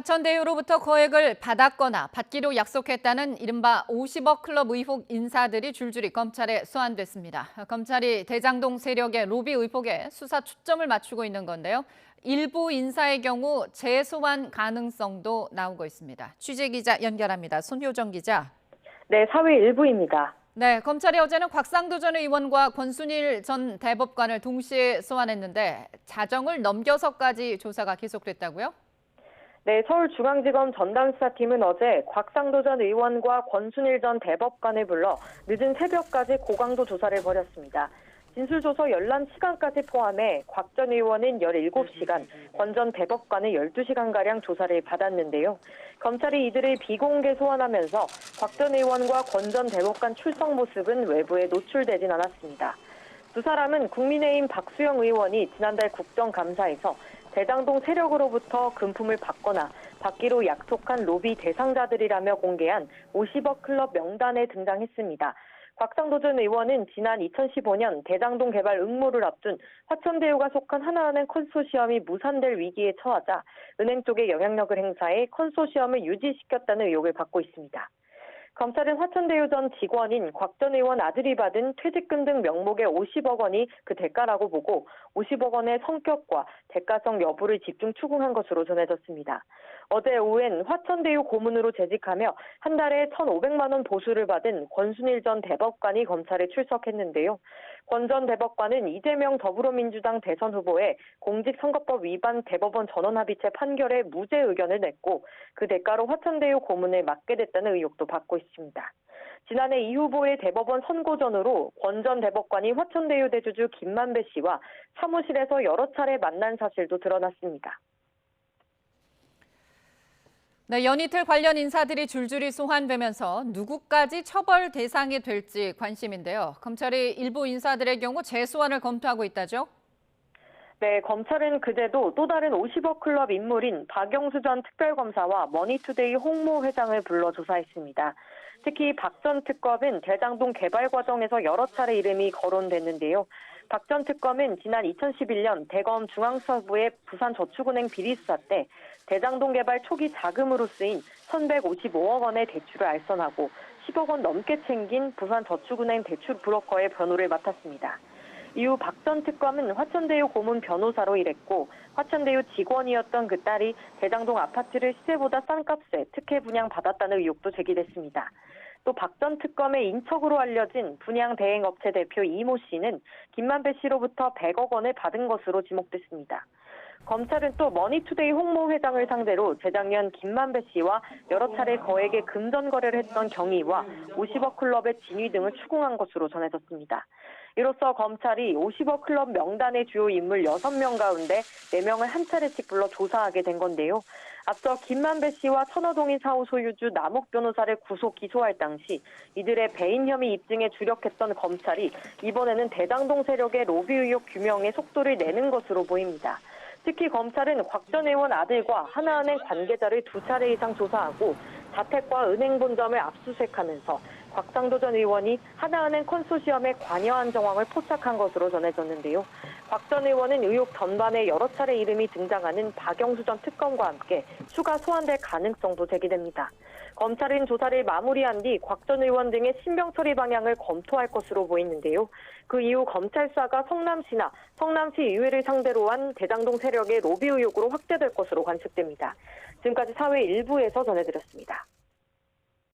화천대유로부터 거액을 받았거나 받기로 약속했다는 이른바 50억 클럽 의혹 인사들이 줄줄이 검찰에 소환됐습니다. 검찰이 대장동 세력의 로비 의혹에 수사 초점을 맞추고 있는 건데요. 일부 인사의 경우 재소환 가능성도 나오고 있습니다. 취재기자 연결합니다. 손효정 기자. 네, 사회 일부입니다. 네, 검찰이 어제는 곽상도 전 의원과 권순일 전 대법관을 동시에 소환했는데 자정을 넘겨서까지 조사가 계속됐다고요? 네, 서울중앙지검 전담수사팀은 어제 곽상도 전 의원과 권순일 전 대법관을 불러 늦은 새벽까지 고강도 조사를 벌였습니다. 진술조서 열람 시간까지 포함해 곽 전 의원은 17시간, 권 전 대법관은 12시간가량 조사를 받았는데요. 검찰이 이들을 비공개 소환하면서 곽 전 의원과 권 전 대법관 출석 모습은 외부에 노출되진 않았습니다. 두 사람은 국민의힘 박수영 의원이 지난달 국정감사에서 대장동 세력으로부터 금품을 받거나 받기로 약속한 로비 대상자들이라며 공개한 50억 클럽 명단에 등장했습니다. 곽상도 전 의원은 지난 2015년 대장동 개발 응모를 앞둔 화천대유가 속한 하나은행 컨소시엄이 무산될 위기에 처하자 은행 쪽에 영향력을 행사해 컨소시엄을 유지시켰다는 의혹을 받고 있습니다. 검찰은 화천대유 전 직원인 곽 전 의원 아들이 받은 퇴직금 등 명목의 50억 원이 그 대가라고 보고 50억 원의 성격과 대가성 여부를 집중 추궁한 것으로 전해졌습니다. 어제 오후엔 화천대유 고문으로 재직하며 한 달에 1,500만 원 보수를 받은 권순일 전 대법관이 검찰에 출석했는데요. 권 전 대법관은 이재명 더불어민주당 대선 후보의 공직선거법 위반 대법원 전원합의체 판결에 무죄 의견을 냈고 그 대가로 화천대유 고문을 맡게 됐다는 의혹도 받고 있습니다. 지난해 이 후보의 대법원 선고 전으로 권 전 대법관이 화천대유 대주주 김만배 씨와 사무실에서 여러 차례 만난 사실도 드러났습니다. 네, 연이틀 관련 인사들이 줄줄이 소환되면서 누구까지 처벌 대상이 될지 관심인데요. 검찰이 일부 인사들의 경우 재소환을 검토하고 있다죠? 네, 검찰은 그제도 또 다른 50억 클럽 인물인 박영수 전 특별검사와 머니투데이 홍모 회장을 불러 조사했습니다. 특히 박 전 특검은 대장동 개발 과정에서 여러 차례 이름이 거론됐는데요. 박 전 특검은 지난 2011년 대검 중앙서부의 부산저축은행 비리수사 때 대장동 개발 초기 자금으로 쓰인 1,155억 원의 대출을 알선하고 10억 원 넘게 챙긴 부산저축은행 대출 브로커의 변호를 맡았습니다. 이후 박 전 특검은 화천대유 고문 변호사로 일했고 화천대유 직원이었던 그 딸이 대장동 아파트를 시세보다 싼 값에 특혜 분양받았다는 의혹도 제기됐습니다. 또 박 전 특검의 인척으로 알려진 분양 대행업체 대표 이모 씨는 김만배 씨로부터 100억 원을 받은 것으로 지목됐습니다. 검찰은 또 머니투데이 홍모 회장을 상대로 재작년 김만배 씨와 여러 차례 거액의 금전 거래를 했던 경위와 50억 클럽의 진위 등을 추궁한 것으로 전해졌습니다. 이로써 검찰이 50억 클럽 명단의 주요 인물 6명 가운데 4명을 한 차례씩 불러 조사하게 된 건데요. 앞서 김만배 씨와 천호동인 사후 소유주 남욱 변호사를 구속 기소할 당시 이들의 배임 혐의 입증에 주력했던 검찰이 이번에는 대장동 세력의 로비 의혹 규명에 속도를 내는 것으로 보입니다. 특히 검찰은 곽 전 의원 아들과 하나은행 관계자를 2차례 이상 조사하고 자택과 은행 본점을 압수수색하면서 곽상도 전 의원이 하나은행 컨소시엄에 관여한 정황을 포착한 것으로 전해졌는데요. 곽 전 의원은 의혹 전반에 여러 차례 이름이 등장하는 박영수 전 특검과 함께 추가 소환될 가능성도 제기됩니다. 검찰은 조사를 마무리한 뒤 곽 전 의원 등의 신병 처리 방향을 검토할 것으로 보이는데요. 그 이후 검찰 수사가 성남시나 성남시 의회를 상대로 한 대장동 세력의 로비 의혹으로 확대될 것으로 관측됩니다. 지금까지 사회 일부에서 전해드렸습니다.